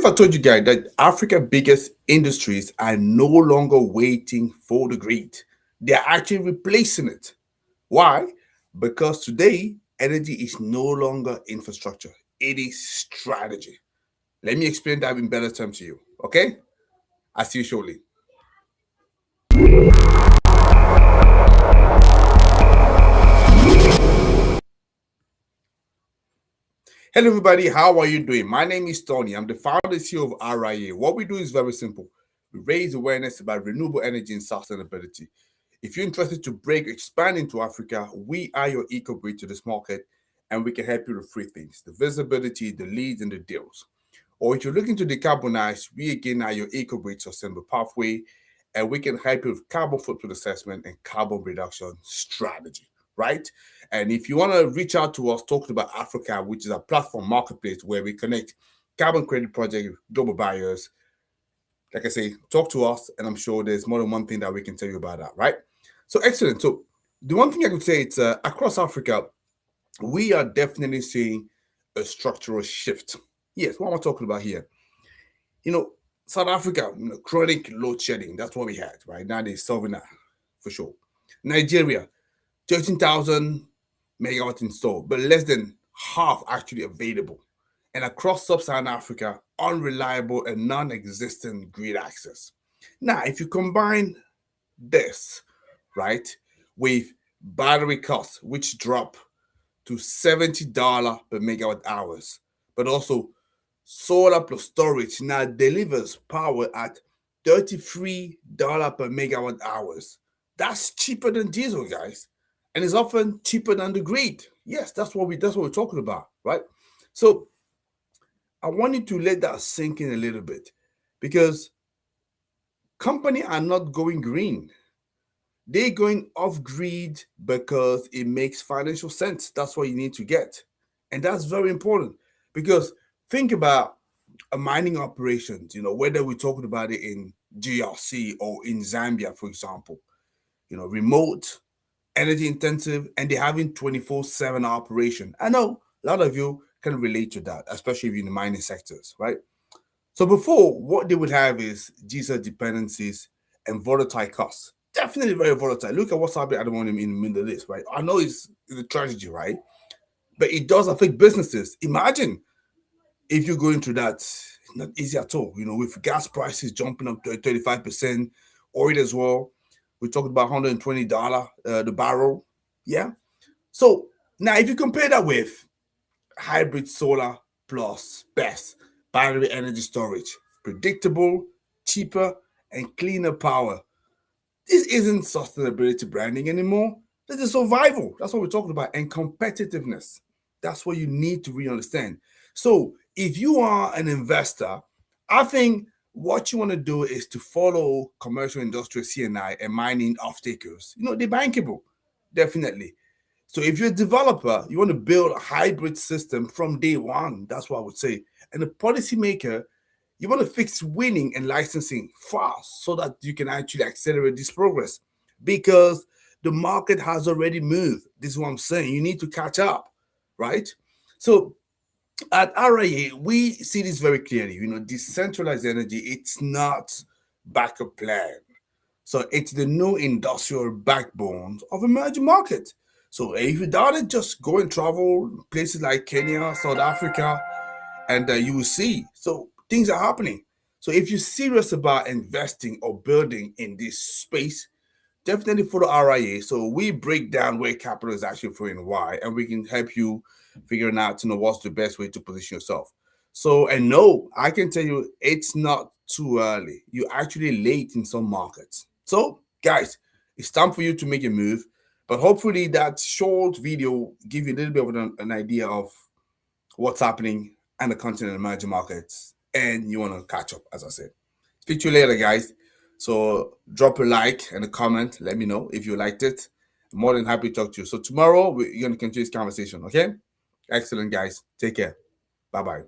if I told you guys that Africa's biggest industries are no longer waiting for the grid? They're actually replacing it. Why? Because today, energy is no longer infrastructure, it is strategy. Let me explain that in better terms to you. Okay? I see you shortly. Hello, everybody. How are you doing? My name is Tony. I'm the founder and CEO of RIA. What we do is very simple. We raise awareness about renewable energy and sustainability. If you're interested to expand into Africa, we are your eco bridge to this market, and we can help you with three things: the visibility, the leads, and the deals. Or if you're looking to decarbonize, we again are your eco bridge sustainable pathway, and we can help you with carbon footprint assessment and carbon reduction strategy, right? And if you want to reach out to us talking about Africa, which is a platform marketplace where we connect carbon credit project with global buyers, like I say, talk to us, and I'm sure there's more than one thing that we can tell you about that, right? So excellent. So the one thing I could say, it's across Africa, we are definitely seeing a structural shift. Yes, what am I talking about here? You know, South Africa, chronic load shedding. That's what we had, right? Now they're solving that for sure. Nigeria, 13,000 megawatts installed, but less than half actually available. And across sub-Saharan Africa, unreliable and non-existent grid access. Now, if you combine this, right, with battery costs, which drop to $70 per megawatt hours, but also solar plus storage now delivers power at $33 per megawatt hours. That's cheaper than diesel, guys, and it's often cheaper than the grid. Yes, that's what we're talking about, right? So I want you to let that sink in a little bit, because companies are not going green. They're going off grid because it makes financial sense. That's what you need to get. And that's very important, because think about a mining operations, whether we're talking about it in GRC or in Zambia, for example, remote, energy intensive, and they're having 24/7 operation. I know a lot of you can relate to that, especially if you're in the mining sectors, right? So before, what they would have is diesel dependencies and volatile costs. Definitely very volatile. Look at what's happening at the moment in the Middle East, right? I know it's a tragedy, right? But it does affect businesses. Imagine if you're going through that. It's not easy at all. With gas prices jumping up to 35%, oil as well. We're talking about $120 the barrel. Yeah. So now, if you compare that with hybrid solar plus BESS, battery energy storage, predictable, cheaper, and cleaner power. This isn't sustainability branding anymore. This is survival. That's what we're talking about. And competitiveness. That's what you need to really understand. So if you are an investor, I think what you want to do is to follow commercial, industrial, CNI, and mining off-takers. They're bankable, definitely. So if you're a developer, you want to build a hybrid system from day one. That's what I would say. And a policymaker, you want to fix winning and licensing fast so that you can actually accelerate this progress, because the market has already moved. This is what I'm saying. You need to catch up, right? So at RIA, we see this very clearly. Decentralized energy, it's not backup plan. So it's the new industrial backbone of emerging markets. So if you doubt it, just go and travel places like Kenya, South Africa, and you will see. So things are happening. So if you're serious about investing or building in this space, definitely follow RIA. So we break down where capital is actually flowing and why, and we can help you figuring out, what's the best way to position yourself. So, and no, I can tell you, it's not too early. You're actually late in some markets. So, guys, it's time for you to make a move. But hopefully, that short video give you a little bit of an idea of what's happening and the content in emerging markets, and you want to catch up, as I said. Speak to you later, guys. So drop a like and a comment. Let me know if you liked it. I'm more than happy to talk to you. So tomorrow, we're going to continue this conversation, okay? Excellent, guys. Take care. Bye-bye.